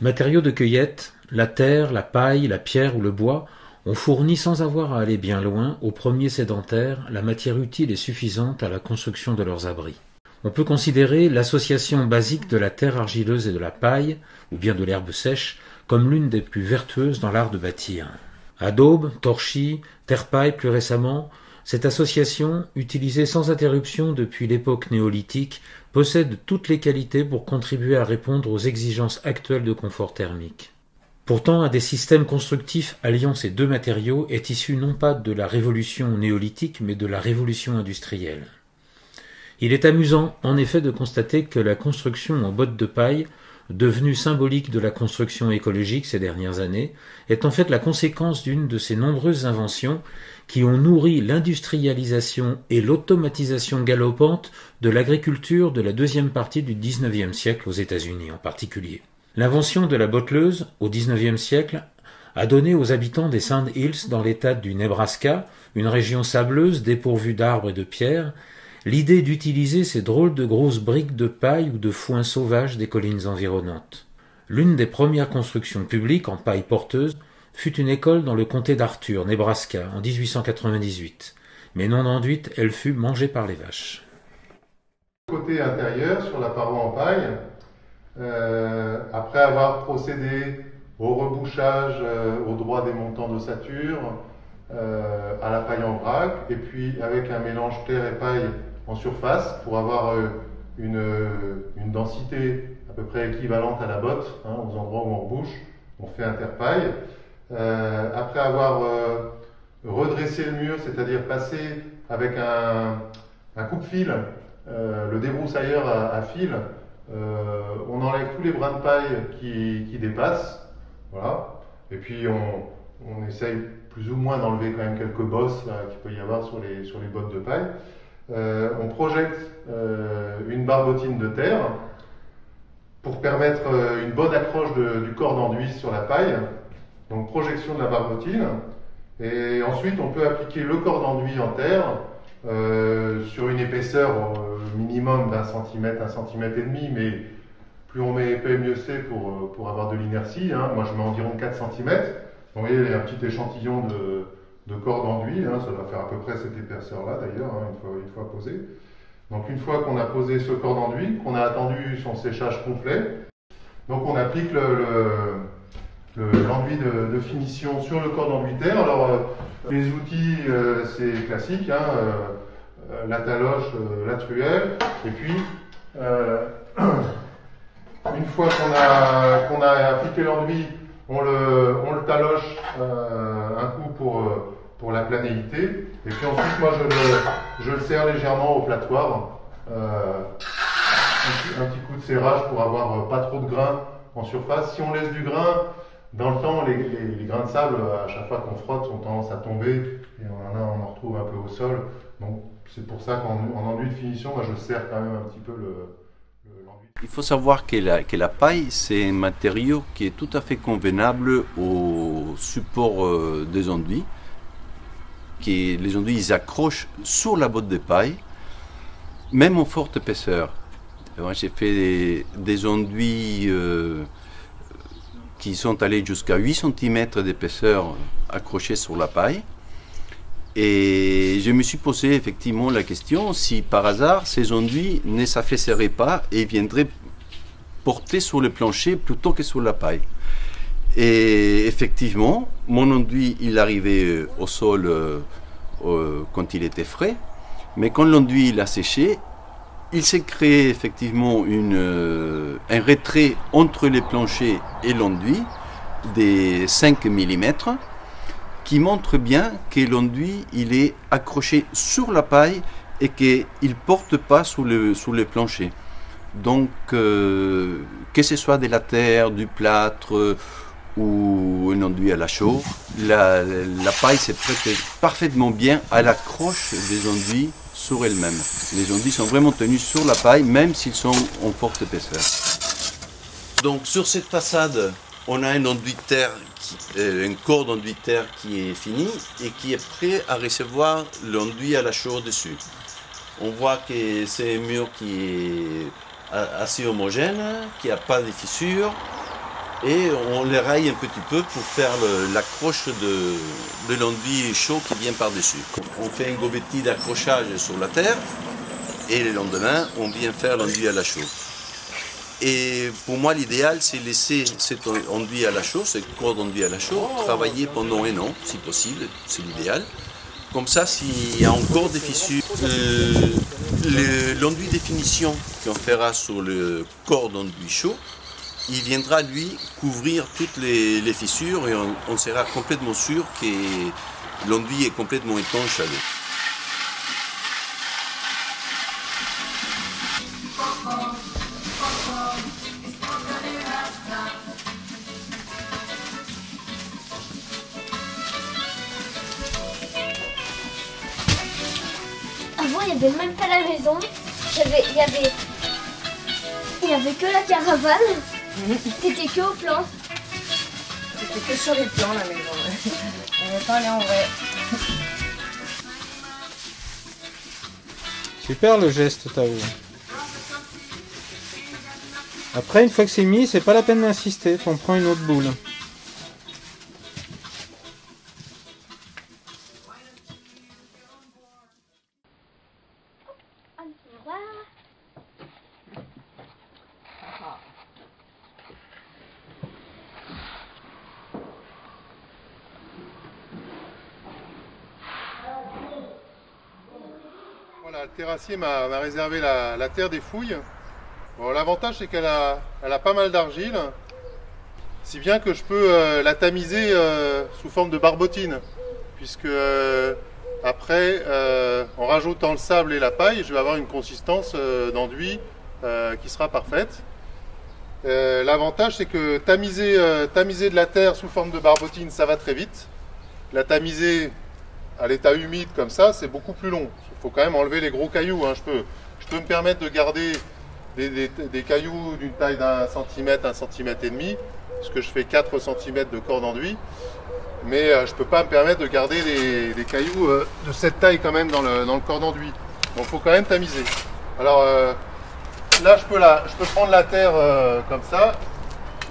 Matériaux de cueillette, la terre, la paille, la pierre ou le bois ont fourni sans avoir à aller bien loin aux premiers sédentaires la matière utile et suffisante à la construction de leurs abris. On peut considérer l'association basique de la terre argileuse et de la paille, ou bien de l'herbe sèche, comme l'une des plus vertueuses dans l'art de bâtir. Adobe, torchis, terre-paille plus récemment, cette association, utilisée sans interruption depuis l'époque néolithique, possède toutes les qualités pour contribuer à répondre aux exigences actuelles de confort thermique. Pourtant, un des systèmes constructifs alliant ces deux matériaux est issu non pas de la révolution néolithique, mais de la révolution industrielle. Il est amusant, en effet, de constater que la construction en bottes de paille, devenue symbolique de la construction écologique ces dernières années, est en fait la conséquence d'une de ces nombreuses inventions qui ont nourri l'industrialisation et l'automatisation galopante de l'agriculture de la deuxième partie du XIXe siècle aux États-Unis en particulier. L'invention de la botteleuse au XIXe siècle a donné aux habitants des Sand Hills dans l'État du Nebraska, une région sableuse dépourvue d'arbres et de pierres, l'idée d'utiliser ces drôles de grosses briques de paille ou de foin sauvage des collines environnantes. L'une des premières constructions publiques en paille porteuse fut une école dans le comté d'Arthur, Nebraska, en 1898, mais non enduite, elle fut mangée par les vaches. Côté intérieur, sur la paroi en paille, après avoir procédé au rebouchage, au droit des montants d'ossature, à la paille en vrac, et puis avec un mélange terre et paille en surface pour avoir une densité à peu près équivalente à la botte, aux endroits où on rebouche, on fait un terre-paille. Après avoir redressé le mur, c'est-à-dire passé avec un coupe-fil, le débroussailleur à fil, on enlève tous les brins de paille qui dépassent, voilà. Et puis on essaye plus ou moins d'enlever quand même quelques bosses qu'il peut y avoir sur les bottes de paille. On projette une barbotine de terre pour permettre une bonne accroche du corps d'enduit sur la paille. Donc projection de la barbotine. Et ensuite on peut appliquer le corps d'enduit en terre sur une épaisseur minimum d'1 cm, 1 cm et demi, mais plus on met épais, mieux c'est pour avoir de l'inertie. Moi je mets environ 4 cm. Vous voyez, il y a un petit échantillon de corps d'enduit, ça va faire à peu près cette épaisseur-là d'ailleurs, une fois posé. Donc une fois qu'on a posé ce corps d'enduit, qu'on a attendu son séchage complet, donc on applique l'enduit de finition sur le corps d'enduit terre. Alors les outils, c'est classique, la taloche, la truelle, et puis une fois qu'on a appliqué l'enduit, on le taloche un coup pour la planéité, et puis ensuite moi je le serre légèrement au plattoir, un petit coup de serrage pour avoir pas trop de grains en surface. Si on laisse du grain, dans le temps les grains de sable à chaque fois qu'on frotte ont tendance à tomber, et on en retrouve un peu au sol, donc c'est pour ça qu'en enduit de finition, moi je serre quand même un petit peu l'enduit. Il faut savoir que la paille, c'est un matériau qui est tout à fait convenable au support des enduits. Les enduits, ils accrochent sur la botte de paille, même en forte épaisseur. Moi, j'ai fait des enduits qui sont allés jusqu'à 8 cm d'épaisseur accrochés sur la paille. Et je me suis posé effectivement la question si par hasard ces enduits ne s'affaisseraient pas et viendraient porter sur le plancher plutôt que sur la paille. Et effectivement, mon enduit il arrivait au sol quand il était frais, mais quand l'enduit il a séché, il s'est créé effectivement un retrait entre les planchers et l'enduit des 5 mm. Qui montre bien que l'enduit il est accroché sur la paille et qu'il ne porte pas sur le plancher. Donc que ce soit de la terre, du plâtre ou un enduit à la chaux, la paille se prête parfaitement bien à l'accroche des enduits sur elle-même. Les enduits sont vraiment tenus sur la paille même s'ils sont en forte épaisseur. Donc sur cette façade, on a un enduit de terre, un corps d'enduit de terre qui est fini et qui est prêt à recevoir l'enduit à la chaux dessus. On voit que c'est un mur qui est assez homogène, qui n'a pas de fissures. et on les raille un petit peu pour faire l'accroche de l'enduit chaud qui vient par-dessus. On fait un gobetti d'accrochage sur la terre et le lendemain, on vient faire l'enduit à la chaux. Et pour moi, l'idéal, c'est laisser cet enduit à la chaux, cette corde d'enduit à la chaux, travailler pendant 1 an, si possible, c'est l'idéal. Comme ça, s'il y a encore des fissures, l'enduit de finition qu'on fera sur le corps d'enduit chaud, il viendra, lui, couvrir toutes les fissures et on sera complètement sûr que l'enduit est complètement étanche à l'eau. Avant, il n'y avait même pas la maison. Il y avait que la caravane. T'étais que au plan. C'était que sur les plans, la maison. On n'est pas allé en vrai. Super le geste, Tao. Après, une fois que c'est mis, c'est pas la peine d'insister. On prend une autre boule. Voilà, le terrassier m'a réservé la terre des fouilles. Bon, l'avantage c'est qu'elle a pas mal d'argile, si bien que je peux la tamiser sous forme de barbotine, puisque après, en rajoutant le sable et la paille, je vais avoir une consistance d'enduit qui sera parfaite. L'avantage c'est que tamiser de la terre sous forme de barbotine, ça va très vite. La tamiser à l'état humide comme ça, c'est beaucoup plus long. Il faut quand même enlever les gros cailloux, hein. Je peux me permettre de garder des cailloux d'une taille d'1 centimètre, 1,5 centimètre, parce que je fais 4 cm de corps d'enduit. Mais je ne peux pas me permettre de garder des cailloux de cette taille quand même dans le corps d'enduit. Donc il faut quand même tamiser. Alors là, je peux prendre la terre comme ça.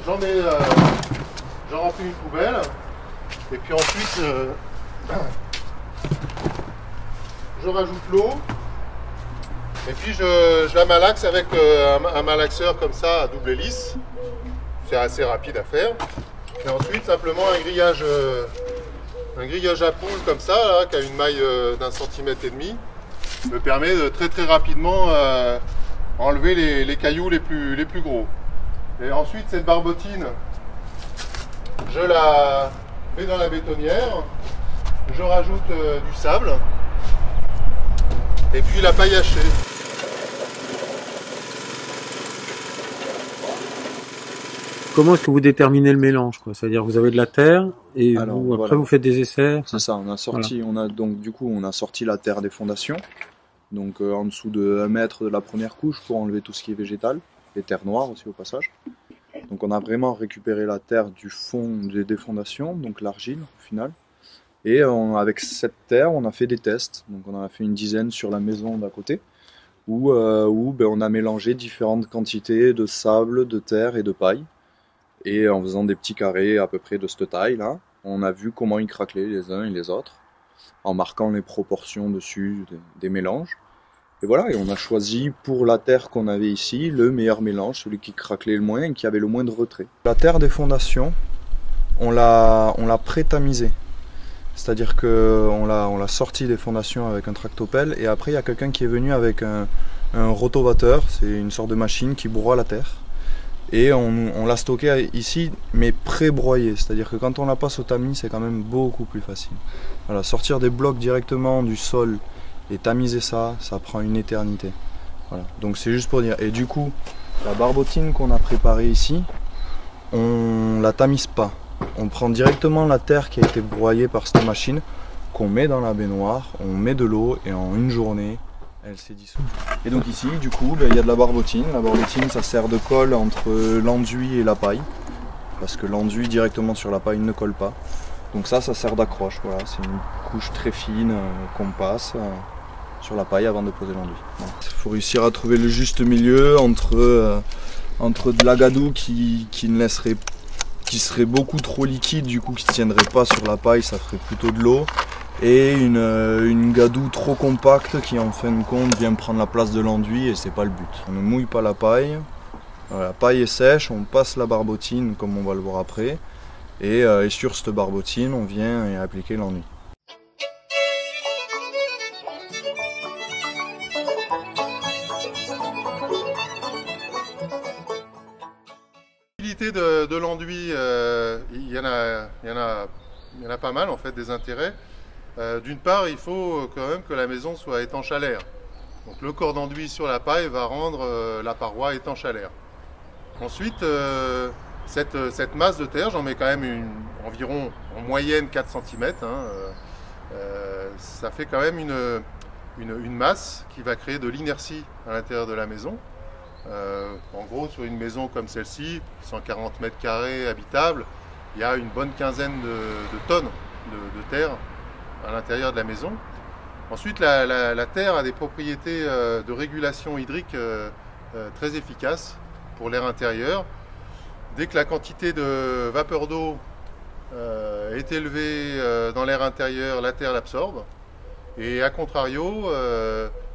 J'en remplis une poubelle. Et puis ensuite, je rajoute l'eau. Et puis je la malaxe avec un malaxeur comme ça à double hélice. C'est assez rapide à faire. Et ensuite simplement un grillage à poule comme ça, là, qui a une maille d'1,5 centimètre, me permet de très rapidement enlever les cailloux les plus gros. Et ensuite cette barbotine, je la mets dans la bétonnière, je rajoute du sable et puis la paille hachée. Comment est-ce que vous déterminez le mélange, quoi? C'est-à-dire vous avez de la terre et Alors, après voilà. vous faites des essais. C'est ça, on a sorti, on a sorti la terre des fondations, donc en dessous de 1 mètre de la première couche pour enlever tout ce qui est végétal, les terres noires aussi au passage. Donc on a vraiment récupéré la terre du fond des fondations, donc l'argile au final. Et avec cette terre, on a fait des tests, donc on en a fait une dizaine sur la maison d'à côté, où on a mélangé différentes quantités de sable, de terre et de paille. Et en faisant des petits carrés à peu près de cette taille là, on a vu comment ils craquelaient les uns et les autres, en marquant les proportions dessus des mélanges. Et voilà, et on a choisi pour la terre qu'on avait ici, le meilleur mélange, celui qui craquelait le moins et qui avait le moins de retrait. La terre des fondations, on l'a pré-tamisée. C'est-à-dire qu'on l'a sorti des fondations avec un tractopelle et après il y a quelqu'un qui est venu avec un rotovateur, c'est une sorte de machine qui broie la terre. Et on l'a stocké ici, mais pré-broyé, c'est-à-dire que quand on la passe au tamis, c'est quand même beaucoup plus facile. Voilà, sortir des blocs directement du sol et tamiser ça, ça prend une éternité. Voilà, donc c'est juste pour dire. Et du coup, la barbotine qu'on a préparée ici, on la tamise pas. On prend directement la terre qui a été broyée par cette machine, qu'on met dans la baignoire, on met de l'eau et en une journée, elle s'est dissoute. Et donc ici, du coup, il y a de la barbotine. La barbotine, ça sert de colle entre l'enduit et la paille. Parce que l'enduit directement sur la paille ne colle pas. Donc ça sert d'accroche. Voilà, c'est une couche très fine qu'on passe sur la paille avant de poser l'enduit. Voilà. Faut réussir à trouver le juste milieu entre de l'agadou qui ne laisserait qui serait beaucoup trop liquide, du coup qui ne tiendrait pas sur la paille, ça ferait plutôt de l'eau. Et une gadoue trop compacte qui en fin de compte vient prendre la place de l'enduit et c'est pas le but. On ne mouille pas la paille, la paille est sèche, on passe la barbotine comme on va le voir après. Et sur cette barbotine, on vient appliquer l'enduit. L'utilité de l'enduit, il y en a pas mal en fait, des intérêts. D'une part, il faut quand même que la maison soit étanche à l'air. Donc le corps d'enduit sur la paille va rendre la paroi étanche à l'air. Ensuite, cette masse de terre, j'en mets quand même environ en moyenne 4 cm. Ça fait quand même une masse qui va créer de l'inertie à l'intérieur de la maison. En gros, sur une maison comme celle-ci, 140 mètres carrés habitable, il y a une bonne quinzaine de tonnes de terre à l'intérieur de la maison. Ensuite, la terre a des propriétés de régulation hydrique très efficaces pour l'air intérieur. Dès que la quantité de vapeur d'eau est élevée dans l'air intérieur, la terre l'absorbe. Et à contrario,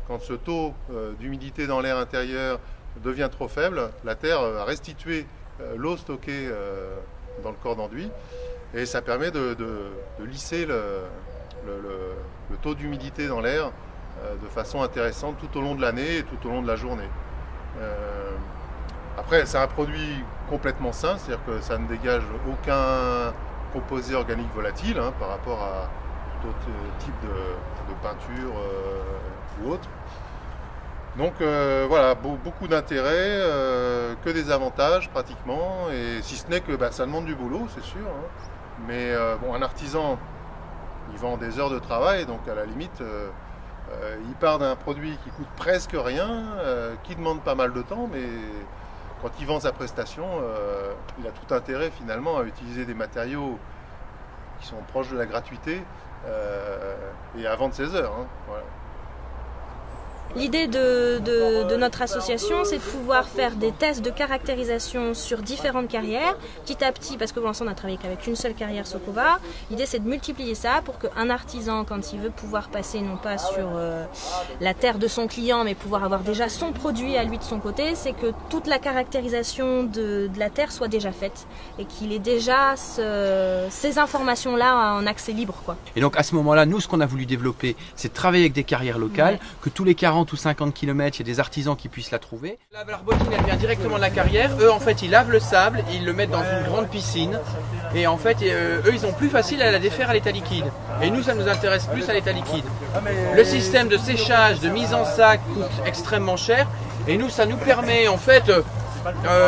quand ce taux d'humidité dans l'air intérieur devient trop faible, la terre va restituer l'eau stockée dans le corps d'enduit et ça permet de lisser le taux d'humidité dans l'air de façon intéressante tout au long de l'année et tout au long de la journée. Après, c'est un produit complètement sain, c'est-à-dire que ça ne dégage aucun composé organique volatile par rapport à d'autres types de peinture ou autres. Donc voilà, beaucoup d'intérêts, que des avantages pratiquement, et si ce n'est que ça demande du boulot, c'est sûr. Mais bon, un artisan, il vend des heures de travail, donc à la limite, il part d'un produit qui coûte presque rien, qui demande pas mal de temps, mais quand il vend sa prestation, il a tout intérêt finalement à utiliser des matériaux qui sont proches de la gratuité et à vendre ses heures. Voilà. L'idée de notre association, c'est de pouvoir faire des tests de caractérisation sur différentes carrières, petit à petit, parce que pour l'instant on a travaillé qu'avec une seule carrière Sokova. L'idée c'est de multiplier ça pour qu'un artisan, quand il veut pouvoir passer non pas sur la terre de son client, mais pouvoir avoir déjà son produit à lui de son côté, c'est que toute la caractérisation de la terre soit déjà faite et qu'il ait déjà ces informations-là en accès libre, quoi. Et donc à ce moment-là, nous ce qu'on a voulu développer, c'est de travailler avec des carrières locales, que tous les 40 ou 50 km, il y a des artisans qui puissent la trouver. La barbotine, elle vient directement de la carrière. Eux, en fait, ils lavent le sable, ils le mettent dans une grande piscine. Et en fait, eux, ils ont plus facile à la défaire à l'état liquide. Et nous, ça nous intéresse plus à l'état liquide. Le système de séchage, de mise en sac coûte extrêmement cher. Et nous, ça nous permet, en fait,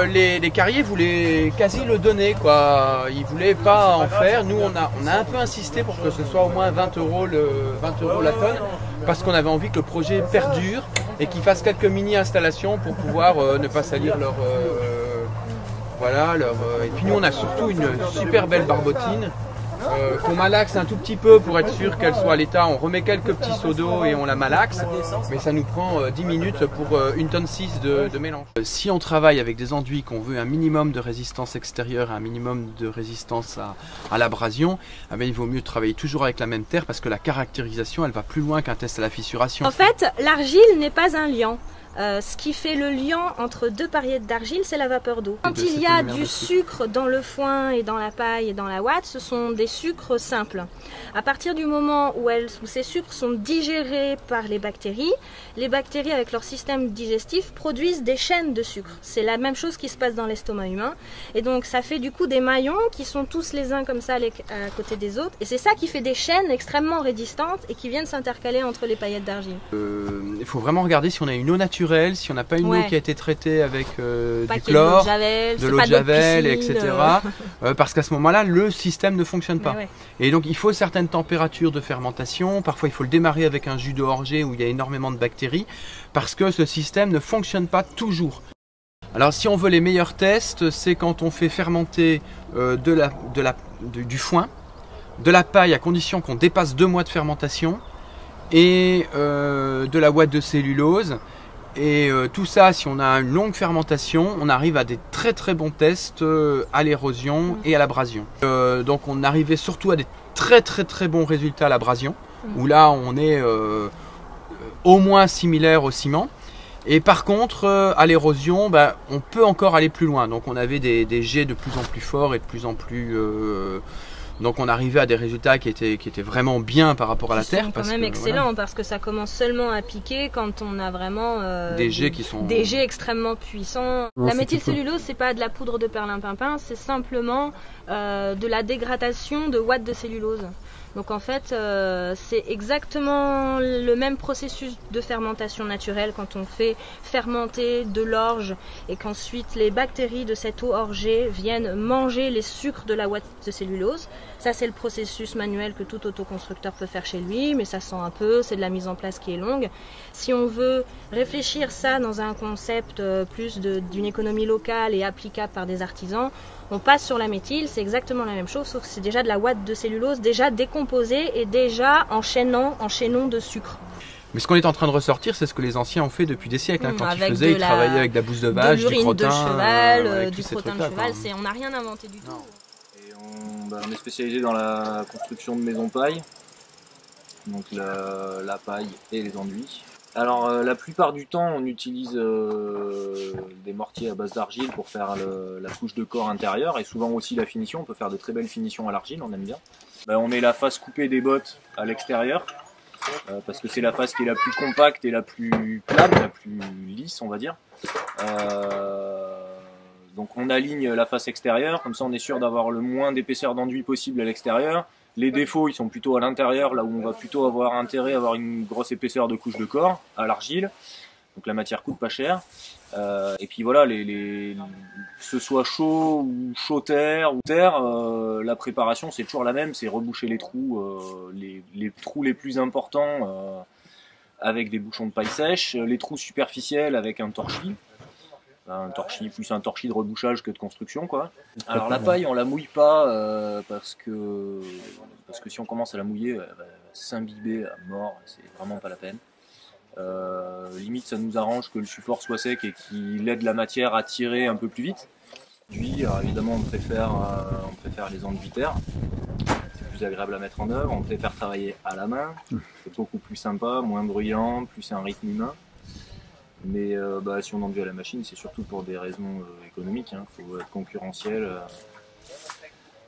les carriers voulaient quasi le donner, quoi. Ils voulaient pas en faire. Nous, on a un peu insisté pour que ce soit au moins 20 € la tonne, parce qu'on avait envie que le projet perdure et qu'il fasse quelques mini-installations pour pouvoir ne pas salir leur... Et puis nous, on a surtout une super belle barbotine qu'on malaxe un tout petit peu pour être sûr qu'elle soit à l'état. On remet quelques petits seaux d'eau et on la malaxe, mais ça nous prend 10 minutes pour 1,6 tonne de mélange. Si on travaille avec des enduits qu'on veut un minimum de résistance extérieure et un minimum de résistance à l'abrasion, il vaut mieux travailler toujours avec la même terre parce que la caractérisation, elle va plus loin qu'un test à la fissuration. En fait, l'argile n'est pas un liant. Ce qui fait le liant entre deux pariettes d'argile, c'est la vapeur d'eau. Quand il y a du sucre dans le foin et dans la paille et dans la ouate, ce sont des sucres simples. À partir du moment où ces sucres sont digérés par les bactéries avec leur système digestif produisent des chaînes de sucre. C'est la même chose qui se passe dans l'estomac humain. Et donc ça fait du coup des maillons qui sont tous les uns comme ça à côté des autres. Et c'est ça qui fait des chaînes extrêmement résistantes et qui viennent s'intercaler entre les paillettes d'argile. Il faut vraiment regarder si on a une eau naturelle, si on n'a pas une eau qui a été traitée avec du chlore, de l'eau de javel, etc. Parce qu'à ce moment-là, le système ne fonctionne pas. Et donc il faut certaines températures de fermentation. Parfois il faut le démarrer avec un jus de orgeat où il y a énormément de bactéries, parce que ce système ne fonctionne pas toujours. Alors si on veut les meilleurs tests, c'est quand on fait fermenter du foin, de la paille à condition qu'on dépasse 2 mois de fermentation, et de la ouate de cellulose. Et tout ça, si on a une longue fermentation, on arrive à des très très bons tests à l'érosion et à l'abrasion. Donc on arrivait surtout à des très très très bons résultats à l'abrasion, où là on est au moins similaire au ciment. Et par contre, à l'érosion, on peut encore aller plus loin. Donc on avait des jets de plus en plus forts et de plus en plus... donc on arrivait à des résultats qui étaient vraiment bien par rapport à la terre. C'est quand même excellent, parce que ça commence seulement à piquer quand on a vraiment des jets qui sont... Des jets extrêmement puissants. La méthylcellulose, c'est pas de la poudre de perlimpinpin, c'est simplement de la dégradation de watts de cellulose. Donc en fait, c'est exactement le même processus de fermentation naturelle quand on fait fermenter de l'orge et qu'ensuite les bactéries de cette eau orgée viennent manger les sucres de la ouate de cellulose. Ça, c'est le processus manuel que tout autoconstructeur peut faire chez lui, mais ça sent un peu, c'est de la mise en place qui est longue. Si on veut réfléchir ça dans un concept plus d'une économie locale et applicable par des artisans, on passe sur la méthyle, c'est exactement la même chose, sauf que c'est déjà de la ouate de cellulose déjà décomposée et déjà en chaînon de sucre. Mais ce qu'on est en train de ressortir, c'est ce que les anciens ont fait depuis des siècles. Quand ils travaillaient avec de la bouse de vache, du crottin, de cheval, du crottin de cheval, on n'a rien inventé du tout. Et on est spécialisé dans la construction de maisons paille, donc la paille et les enduits. Alors la plupart du temps on utilise des mortiers à base d'argile pour faire la couche de corps intérieure et souvent aussi la finition. On peut faire de très belles finitions à l'argile, on aime bien. On met la face coupée des bottes à l'extérieur parce que c'est la face qui est la plus compacte et la plus plane, la plus lisse on va dire. Donc on aligne la face extérieure, comme ça on est sûr d'avoir le moins d'épaisseur d'enduit possible à l'extérieur. Les défauts, ils sont plutôt à l'intérieur, là où on va plutôt avoir intérêt à avoir une grosse épaisseur de couche de corps, à l'argile. Donc la matière coûte pas cher. Et puis voilà, que ce soit chaud ou chaud terre ou terre, la préparation c'est toujours la même, c'est reboucher les trous, les trous les plus importants avec des bouchons de paille sèche, les trous superficiels avec un torchis. Plus un torchis de rebouchage que de construction quoi. Alors la paille on la mouille pas parce que si on commence à la mouiller elle va s'imbiber à mort, c'est vraiment pas la peine. Limite ça nous arrange que le support soit sec et qu'il aide la matière à tirer un peu plus vite. Puis évidemment on préfère les enduits terre, c'est plus agréable à mettre en œuvre, on préfère travailler à la main, c'est beaucoup plus sympa, moins bruyant, plus un rythme humain. Mais si on enduit à la machine, c'est surtout pour des raisons économiques, faut être concurrentiel.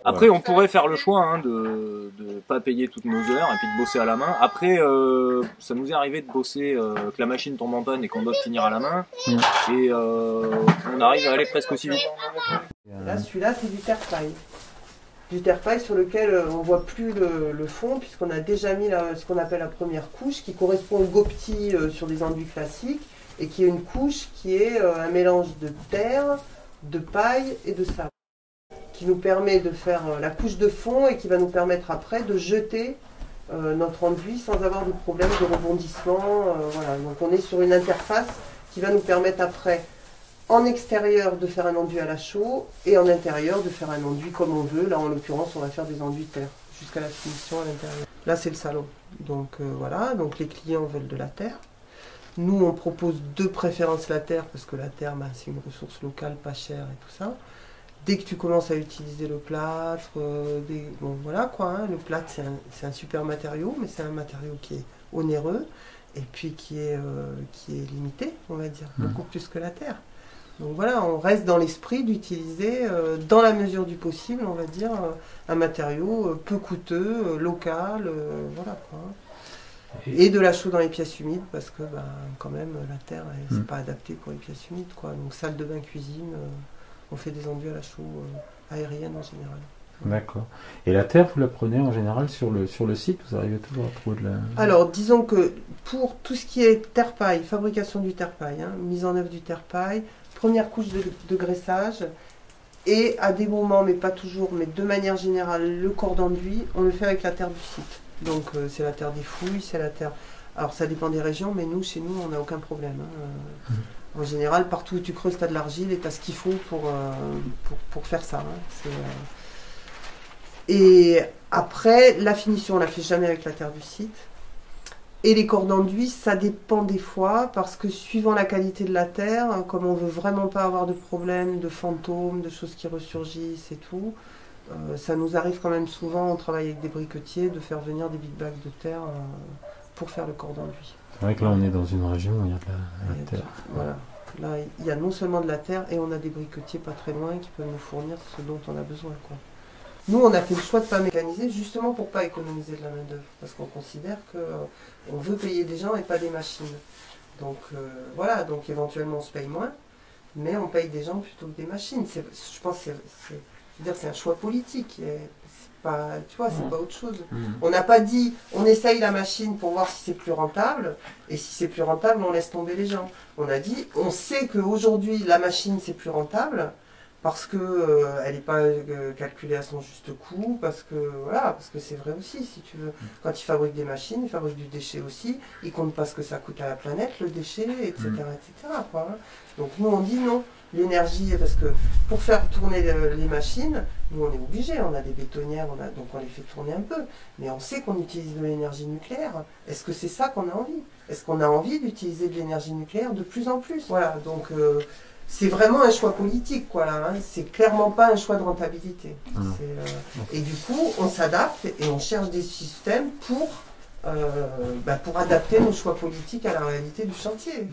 Après, on pourrait faire le choix de pas payer toutes nos heures et puis de bosser à la main. Après, ça nous est arrivé de bosser, que la machine tombe en panne et qu'on doit finir à la main. Et on arrive à aller presque aussi vite. Là, celui-là, c'est du terre-paille. Du terre-paille sur lequel on ne voit plus le fond, puisqu'on a déjà mis ce qu'on appelle la première couche, qui correspond au gopti sur des enduits classiques. Et qui est une couche qui est un mélange de terre, de paille et de sable, qui nous permet de faire la couche de fond et qui va nous permettre après de jeter notre enduit sans avoir de problème de rebondissement. Voilà. Donc on est sur une interface qui va nous permettre après, en extérieur, de faire un enduit à la chaux et en intérieur de faire un enduit comme on veut. Là en l'occurrence on va faire des enduits terre jusqu'à la finition à l'intérieur. Là c'est le salon. Donc voilà, donc les clients veulent de la terre. Nous, on propose de préférence la terre, parce que la terre, c'est une ressource locale, pas chère et tout ça. Dès que tu commences à utiliser le plâtre, bon voilà quoi, le plâtre c'est un super matériau, mais c'est un matériau qui est onéreux, et puis qui est limité, on va dire, beaucoup plus que la terre. Donc voilà, on reste dans l'esprit d'utiliser, dans la mesure du possible, on va dire, un matériau peu coûteux, local, voilà quoi. Et de la chaux dans les pièces humides parce que quand même la terre c'est pas adapté pour les pièces humides quoi. Donc salle de bain, cuisine, on fait des enduits à la chaux aérienne en général. D'accord. Et la terre vous la prenez en général sur le site, vous arrivez toujours à trouver de la... Alors disons que pour tout ce qui est terre-paille, fabrication du terre-paille, mise en œuvre du terre-paille, première couche de graissage et à des moments, mais pas toujours, mais de manière générale, le corps d'enduit, on le fait avec la terre du site. Donc c'est la terre des fouilles, c'est la terre... Alors ça dépend des régions, mais chez nous, on n'a aucun problème. En général, partout où tu creuses, tu as de l'argile et tu as ce qu'il faut pour faire ça. Et après, la finition, on ne la fait jamais avec la terre du site. Et les corps d'enduit, ça dépend des fois, parce que suivant la qualité de la terre, comme on veut vraiment pas avoir de problèmes, de fantômes, de choses qui ressurgissent et tout, ça nous arrive quand même souvent, on travaille avec des briquetiers, de faire venir des big bags de terre pour faire le corps d'enduit. C'est vrai que là on est dans une région où il y a de la terre. Voilà. Là, il y a non seulement de la terre, et on a des briquetiers pas très loin qui peuvent nous fournir ce dont on a besoin, quoi. Nous, on a fait le choix de ne pas mécaniser, justement pour ne pas économiser de la main-d'œuvre, parce qu'on considère qu'on veut payer des gens et pas des machines. Donc voilà, donc éventuellement on se paye moins, mais on paye des gens plutôt que des machines. Je pense que c'est un choix politique. C'est pas, tu vois, c'est pas autre chose. On n'a pas dit on essaye la machine pour voir si c'est plus rentable, et si c'est plus rentable, on laisse tomber les gens. On a dit on sait qu'aujourd'hui la machine c'est plus rentable, parce que elle n'est pas calculée à son juste coût, parce que voilà, parce que c'est vrai aussi, si tu veux. Quand ils fabriquent des machines, ils fabriquent du déchet aussi, ils comptent pas ce que ça coûte à la planète, le déchet, etc. etc. quoi, hein. Donc nous on dit non, l'énergie, parce que pour faire tourner les machines, nous on est obligés, on a des bétonnières, donc on les fait tourner un peu, mais on sait qu'on utilise de l'énergie nucléaire. Est-ce que c'est ça qu'on a envie? Est-ce qu'on a envie d'utiliser de l'énergie nucléaire de plus en plus? Voilà, donc c'est vraiment un choix politique, quoi, là, hein. C'est clairement pas un choix de rentabilité. Et du coup, on s'adapte et on cherche des systèmes pour adapter nos choix politiques à la réalité du chantier.